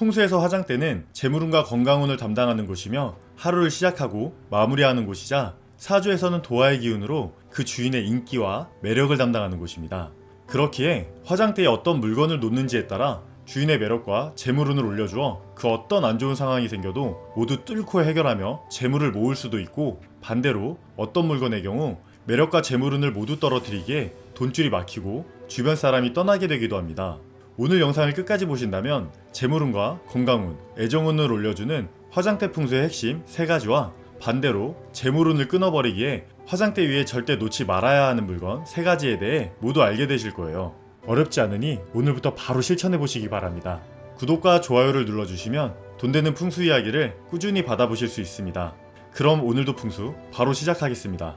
풍수에서 화장대는 재물운과 건강운을 담당하는 곳이며 하루를 시작하고 마무리하는 곳이자 사주에서는 도화의 기운으로 그 주인의 인기와 매력을 담당하는 곳입니다. 그렇기에 화장대에 어떤 물건을 놓는지에 따라 주인의 매력과 재물운을 올려주어 그 어떤 안 좋은 상황이 생겨도 모두 뚫고 해결하며 재물을 모을 수도 있고, 반대로 어떤 물건의 경우 매력과 재물운을 모두 떨어뜨리기에 돈줄이 막히고 주변 사람이 떠나게 되기도 합니다. 오늘 영상을 끝까지 보신다면 재물운과 건강운, 애정운을 올려주는 화장대 풍수의 핵심 3가지와 반대로 재물운을 끊어버리기에 화장대 위에 절대 놓지 말아야 하는 물건 3가지에 대해 모두 알게 되실 거예요. 어렵지 않으니 오늘부터 바로 실천해 보시기 바랍니다. 구독과 좋아요를 눌러주시면 돈 되는 풍수 이야기를 꾸준히 받아보실 수 있습니다. 그럼 오늘도 풍수 바로 시작하겠습니다.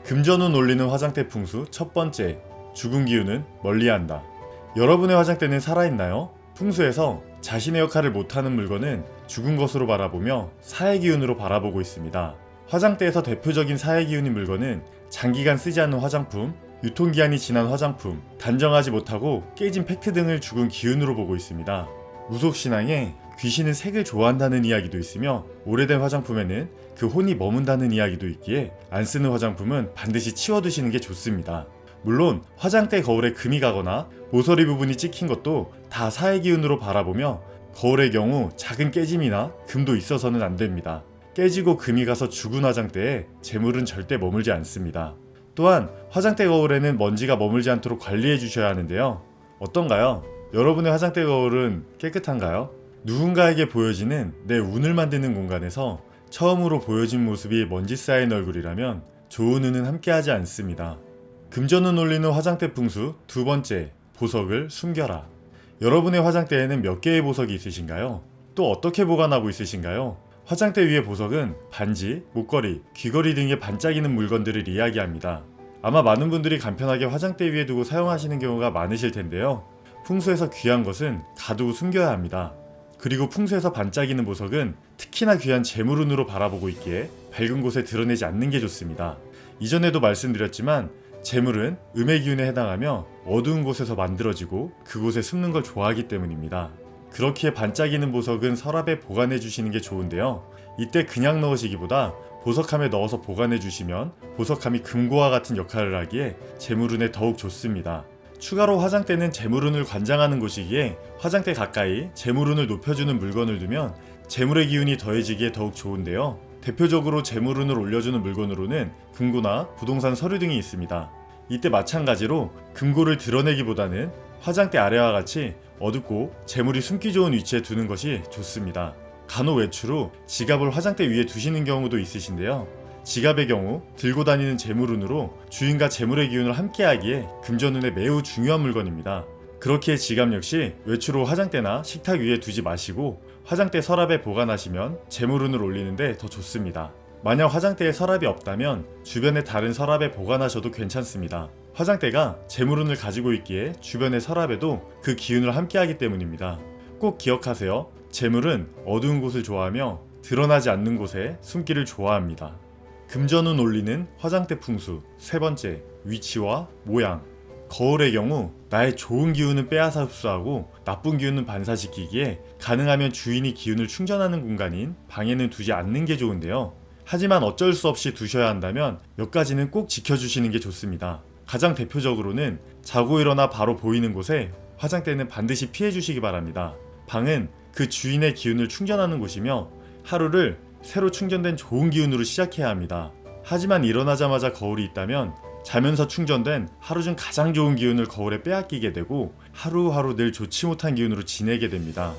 금전운 올리는 화장대 풍수 첫 번째, 죽은 기운은 멀리한다. 여러분의 화장대는 살아있나요? 풍수에서 자신의 역할을 못하는 물건은 죽은 것으로 바라보며 사의 기운으로 바라보고 있습니다. 화장대에서 대표적인 사의 기운인 물건은 장기간 쓰지 않는 화장품, 유통기한이 지난 화장품, 단정하지 못하고 깨진 팩트 등을 죽은 기운으로 보고 있습니다. 무속신앙에 귀신은 색을 좋아한다는 이야기도 있으며 오래된 화장품에는 그 혼이 머문다는 이야기도 있기에 안 쓰는 화장품은 반드시 치워두시는 게 좋습니다. 물론 화장대 거울에 금이 가거나 모서리 부분이 찍힌 것도 다 사의 기운으로 바라보며 거울의 경우 작은 깨짐이나 금도 있어서는 안 됩니다. 깨지고 금이 가서 죽은 화장대에 재물은 절대 머물지 않습니다. 또한 화장대 거울에는 먼지가 머물지 않도록 관리해 주셔야 하는데요. 어떤가요? 여러분의 화장대 거울은 깨끗한가요? 누군가에게 보여지는 내 운을 만드는 공간에서 처음으로 보여진 모습이 먼지 쌓인 얼굴이라면 좋은 운은 함께하지 않습니다. 금전운 올리는 화장대 풍수 두 번째, 보석을 숨겨라. 여러분의 화장대에는 몇 개의 보석이 있으신가요? 또 어떻게 보관하고 있으신가요? 화장대 위의 보석은 반지, 목걸이, 귀걸이 등의 반짝이는 물건들을 이야기합니다. 아마 많은 분들이 간편하게 화장대 위에 두고 사용하시는 경우가 많으실 텐데요. 풍수에서 귀한 것은 가두고 숨겨야 합니다. 그리고 풍수에서 반짝이는 보석은 특히나 귀한 재물운으로 바라보고 있기에 밝은 곳에 드러내지 않는 게 좋습니다. 이전에도 말씀드렸지만 재물은 음의 기운에 해당하며 어두운 곳에서 만들어지고 그곳에 숨는 걸 좋아하기 때문입니다. 그렇기에 반짝이는 보석은 서랍에 보관해 주시는 게 좋은데요. 이때 그냥 넣으시기보다 보석함에 넣어서 보관해 주시면 보석함이 금고와 같은 역할을 하기에 재물운에 더욱 좋습니다. 추가로 화장대는 재물운을 관장하는 곳이기에 화장대 가까이 재물운을 높여주는 물건을 두면 재물의 기운이 더해지기에 더욱 좋은데요. 대표적으로 재물운을 올려주는 물건으로는 금고나 부동산 서류 등이 있습니다. 이때 마찬가지로 금고를 드러내기보다는 화장대 아래와 같이 어둡고 재물이 숨기 좋은 위치에 두는 것이 좋습니다. 간혹 외출 후 지갑을 화장대 위에 두시는 경우도 있으신데요. 지갑의 경우 들고 다니는 재물운으로 주인과 재물의 기운을 함께하기에 금전운에 매우 중요한 물건입니다. 그렇기에 지갑 역시 외출 후 화장대나 식탁 위에 두지 마시고 화장대 서랍에 보관하시면 재물운을 올리는데 더 좋습니다. 만약 화장대에 서랍이 없다면 주변의 다른 서랍에 보관하셔도 괜찮습니다. 화장대가 재물운을 가지고 있기에 주변의 서랍에도 그 기운을 함께하기 때문입니다. 꼭 기억하세요. 재물은 어두운 곳을 좋아하며 드러나지 않는 곳에 숨기를 좋아합니다. 금전운 올리는 화장대 풍수 세 번째, 위치와 모양. 거울의 경우 나의 좋은 기운은 빼앗아 흡수하고 나쁜 기운은 반사시키기에 가능하면 주인이 기운을 충전하는 공간인 방에는 두지 않는 게 좋은데요. 하지만 어쩔 수 없이 두셔야 한다면 몇 가지는 꼭 지켜주시는 게 좋습니다. 가장 대표적으로는 자고 일어나 바로 보이는 곳에 화장대는 반드시 피해 주시기 바랍니다. 방은 그 주인의 기운을 충전하는 곳이며 하루를 새로 충전된 좋은 기운으로 시작해야 합니다. 하지만 일어나자마자 거울이 있다면 자면서 충전된 하루 중 가장 좋은 기운을 거울에 빼앗기게 되고 하루하루 늘 좋지 못한 기운으로 지내게 됩니다.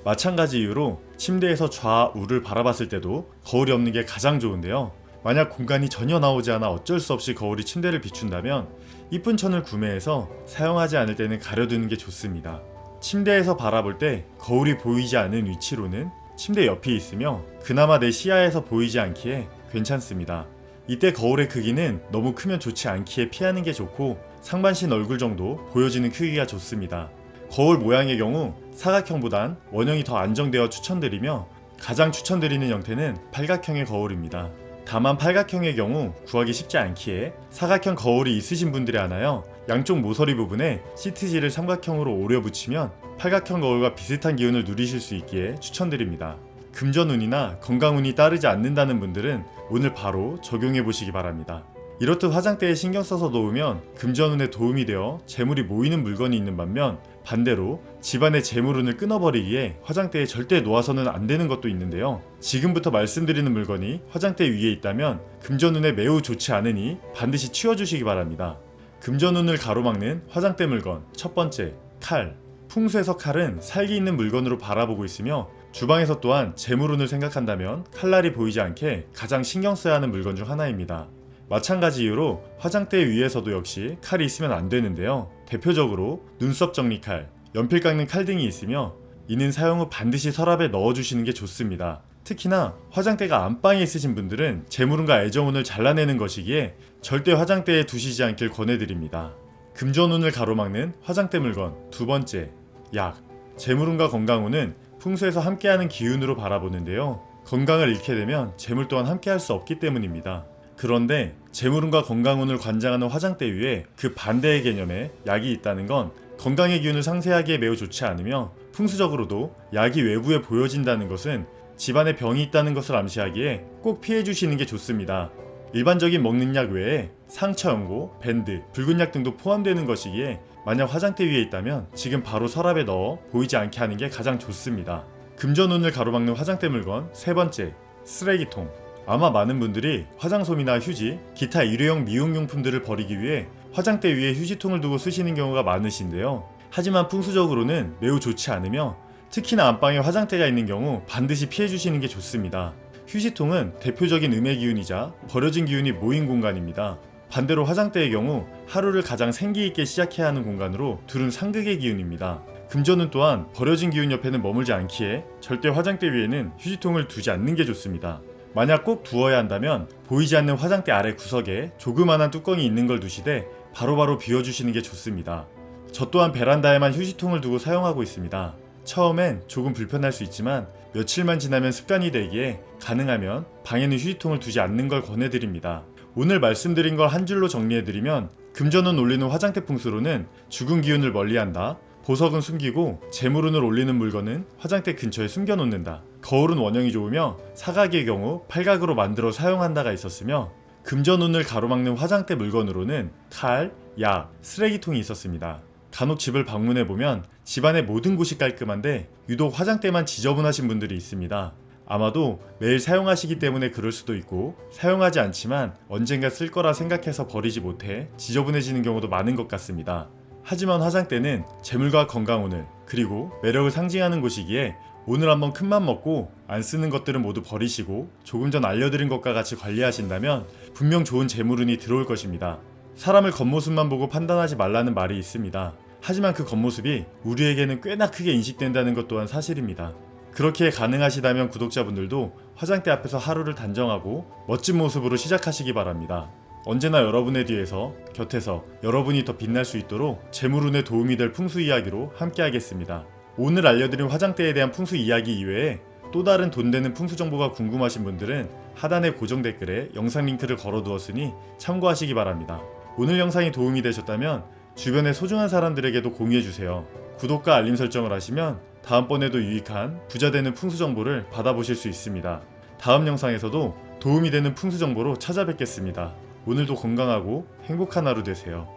마찬가지 이유로 침대에서 좌우를 바라봤을 때도 거울이 없는 게 가장 좋은데요. 만약 공간이 전혀 나오지 않아 어쩔 수 없이 거울이 침대를 비춘다면 이쁜 천을 구매해서 사용하지 않을 때는 가려두는 게 좋습니다. 침대에서 바라볼 때 거울이 보이지 않은 위치로는 침대 옆이 있으며 그나마 내 시야에서 보이지 않기에 괜찮습니다. 이때 거울의 크기는 너무 크면 좋지 않기에 피하는 게 좋고 상반신 얼굴 정도 보여지는 크기가 좋습니다. 거울 모양의 경우 사각형보단 원형이 더 안정되어 추천드리며 가장 추천드리는 형태는 팔각형의 거울입니다. 다만 팔각형의 경우 구하기 쉽지 않기에 사각형 거울이 있으신 분들에 한하여 양쪽 모서리 부분에 시트지를 삼각형으로 오려 붙이면 팔각형 거울과 비슷한 기운을 누리실 수 있기에 추천드립니다. 금전운이나 건강운이 따르지 않는다는 분들은 오늘 바로 적용해 보시기 바랍니다. 이렇듯 화장대에 신경 써서 놓으면 금전운에 도움이 되어 재물이 모이는 물건이 있는 반면, 반대로 집안의 재물운을 끊어버리기에 화장대에 절대 놓아서는 안 되는 것도 있는데요. 지금부터 말씀드리는 물건이 화장대 위에 있다면 금전운에 매우 좋지 않으니 반드시 치워주시기 바랍니다. 금전운을 가로막는 화장대 물건, 첫 번째, 칼. 풍수에서 칼은 살기 있는 물건으로 바라보고 있으며 주방에서 또한 재물운을 생각한다면 칼날이 보이지 않게 가장 신경 써야 하는 물건 중 하나입니다. 마찬가지 이유로 화장대 위에서도 역시 칼이 있으면 안 되는데요. 대표적으로 눈썹 정리 칼, 연필 깎는 칼 등이 있으며 이는 사용 후 반드시 서랍에 넣어주시는 게 좋습니다. 특히나 화장대가 안방에 있으신 분들은 재물운과 애정운을 잘라내는 것이기에 절대 화장대에 두시지 않길 권해드립니다. 금전운을 가로막는 화장대 물건, 두 번째, 약. 재물운과 건강운은 풍수에서 함께하는 기운으로 바라보는데요. 건강을 잃게 되면 재물 또한 함께할 수 없기 때문입니다. 그런데 재물운과 건강운을 관장하는 화장대 위에 그 반대의 개념의 약이 있다는 건 건강의 기운을 상쇄하기에 매우 좋지 않으며, 풍수적으로도 약이 외부에 보여진다는 것은 집안에 병이 있다는 것을 암시하기에 꼭 피해 주시는 게 좋습니다. 일반적인 먹는 약 외에 상처 연고, 밴드, 붉은 약 등도 포함되는 것이기에 만약 화장대 위에 있다면 지금 바로 서랍에 넣어 보이지 않게 하는 게 가장 좋습니다. 금전운을 가로막는 화장대 물건, 세 번째, 쓰레기통. 아마 많은 분들이 화장솜이나 휴지, 기타 일회용 미용용품들을 버리기 위해 화장대 위에 휴지통을 두고 쓰시는 경우가 많으신데요. 하지만 풍수적으로는 매우 좋지 않으며 특히나 안방에 화장대가 있는 경우 반드시 피해주시는 게 좋습니다. 휴지통은 대표적인 음의 기운이자 버려진 기운이 모인 공간입니다. 반대로 화장대의 경우 하루를 가장 생기있게 시작해야 하는 공간으로 둘은 상극의 기운입니다. 금전운 또한 버려진 기운 옆에는 머물지 않기에 절대 화장대 위에는 휴지통을 두지 않는 게 좋습니다. 만약 꼭 두어야 한다면 보이지 않는 화장대 아래 구석에 조그만한 뚜껑이 있는 걸 두시되 바로바로 비워주시는 게 좋습니다. 저 또한 베란다에만 휴지통을 두고 사용하고 있습니다. 처음엔 조금 불편할 수 있지만 며칠만 지나면 습관이 되기에 가능하면 방에는 휴지통을 두지 않는 걸 권해드립니다. 오늘 말씀드린 걸 한 줄로 정리해드리면, 금전운 올리는 화장대 풍수로는 죽은 기운을 멀리한다, 보석은 숨기고 재물운을 올리는 물건은 화장대 근처에 숨겨놓는다, 거울은 원형이 좋으며 사각의 경우 팔각으로 만들어 사용한다가 있었으며, 금전운을 가로막는 화장대 물건으로는 칼, 약, 쓰레기통이 있었습니다. 간혹 집을 방문해보면 집안의 모든 곳이 깔끔한데 유독 화장대만 지저분하신 분들이 있습니다. 아마도 매일 사용하시기 때문에 그럴 수도 있고, 사용하지 않지만 언젠가 쓸 거라 생각해서 버리지 못해 지저분해지는 경우도 많은 것 같습니다. 하지만 화장대는 재물과 건강운을, 그리고 매력을 상징하는 곳이기에 오늘 한번 큰맘 먹고 안 쓰는 것들은 모두 버리시고 조금 전 알려드린 것과 같이 관리하신다면 분명 좋은 재물운이 들어올 것입니다. 사람을 겉모습만 보고 판단하지 말라는 말이 있습니다. 하지만 그 겉모습이 우리에게는 꽤나 크게 인식된다는 것 또한 사실입니다. 그렇게 가능하시다면 구독자분들도 화장대 앞에서 하루를 단정하고 멋진 모습으로 시작하시기 바랍니다. 언제나 여러분의 뒤에서, 곁에서 여러분이 더 빛날 수 있도록 재물운에 도움이 될 풍수 이야기로 함께 하겠습니다. 오늘 알려드린 화장대에 대한 풍수 이야기 이외에 또 다른 돈 되는 풍수 정보가 궁금하신 분들은 하단의 고정 댓글에 영상 링크를 걸어두었으니 참고하시기 바랍니다. 오늘 영상이 도움이 되셨다면 주변의 소중한 사람들에게도 공유해주세요. 구독과 알림 설정을 하시면 다음번에도 유익한 부자 되는 풍수 정보를 받아보실 수 있습니다. 다음 영상에서도 도움이 되는 풍수 정보로 찾아뵙겠습니다. 오늘도 건강하고 행복한 하루 되세요.